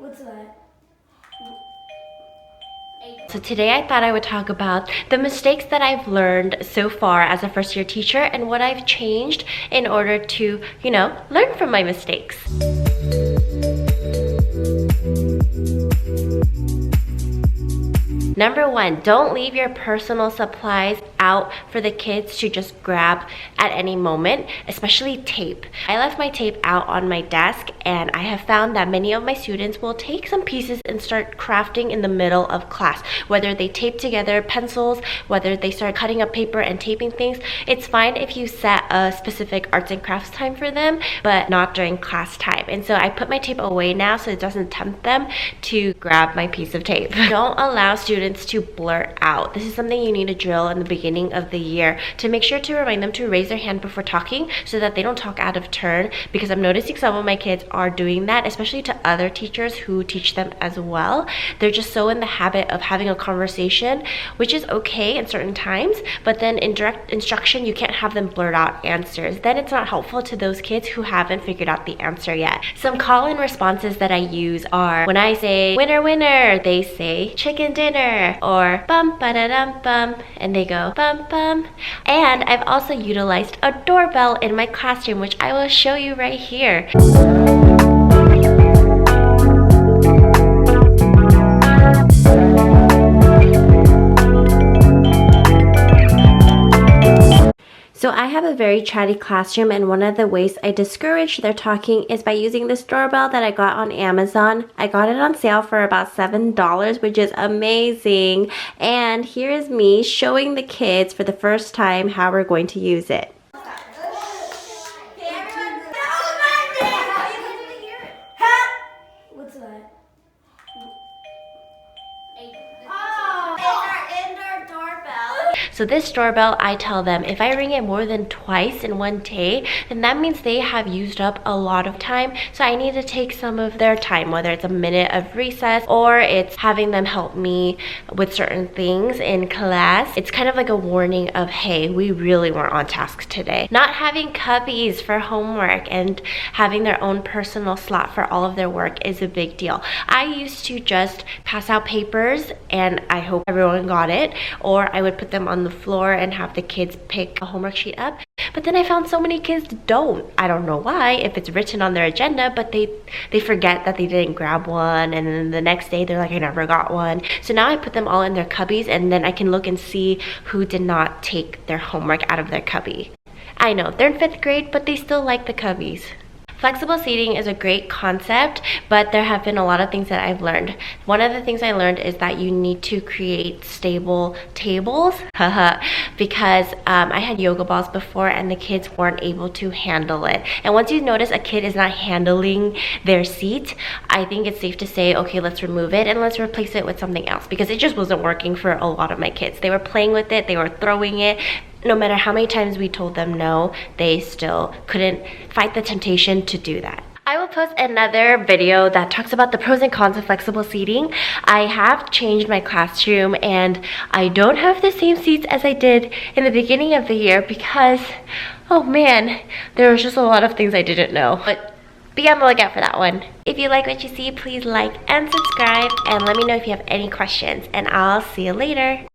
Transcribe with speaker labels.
Speaker 1: What's that?
Speaker 2: So today I thought I would talk about the mistakes that I've learned so far as a first year teacher and what I've changed in order to, learn from my mistakes. Number one, don't leave your personal supplies out for the kids to just grab at any moment, especially tape. I left my tape out on my desk, and I have found that many of my students will take some pieces and start crafting in the middle of class. Whether they tape together pencils, whether they start cutting up paper and taping things, it's fine if you set a specific arts and crafts time for them, but not during class time. And so I put my tape away now so it doesn't tempt them to grab my piece of tape. Don't allow students to blurt out. This is something you need to drill in the beginning of the year to make sure to remind them to raise their hand before talking so that they don't talk out of turn, because I'm noticing some of my kids are doing that, especially to other teachers who teach them as well. They're just so in the habit of having a conversation, which is okay in certain times, but then in direct instruction you can't have them blurt out answers. Then it's not helpful to those kids who haven't figured out the answer yet. Some call-in responses that I use are, when I say winner winner, they say chicken dinner, or bum ba da dum bum, and they go bum bum. And I've also utilized a doorbell in my classroom, which I will show you right here. So I have a very chatty classroom, and one of the ways I discourage their talking is by using this doorbell that I got on Amazon. I got it on sale for about $7, which is amazing. And here is me showing the kids for the first time how we're going to use it.
Speaker 1: What's that?
Speaker 2: So this doorbell, I tell them, if I ring it more than twice in one day, then that means they have used up a lot of time. So I need to take some of their time, whether it's a minute of recess or it's having them help me with certain things in class. It's kind of like a warning of, hey, we really weren't on task today. Not having Cubbies for homework and having their own personal slot for all of their work is a big deal. I used to just pass out papers and I hope everyone got it, or I would put them on the floor and have the kids pick a homework sheet up. But then I found so many kids don't. I don't know why, if it's written on their agenda, but they forget that they didn't grab one, and then the next day they're like, I never got one. So now I put them all in their Cubbies, and then I can look and see who did not take their homework out of their Cubby. I know, they're in 5th grade, but they still like the Cubbies. Flexible seating is a great concept, but there have been a lot of things that I've learned. One of the things I learned is that you need to create stable tables, because I had yoga balls before and the kids weren't able to handle it. And once you notice a kid is not handling their seat, I think it's safe to say, okay, let's remove it and let's replace it with something else, because it just wasn't working for a lot of my kids. They were playing with it, they were throwing it. No matter how many times we told them no, they still couldn't fight the temptation to do that. I will post another video that talks about the pros and cons of flexible seating. I have changed my classroom and I don't have the same seats as I did in the beginning of the year because, oh man, there was just a lot of things I didn't know. But be on the lookout for that one. If you like what you see, please like and subscribe, and let me know if you have any questions, and I'll see you later.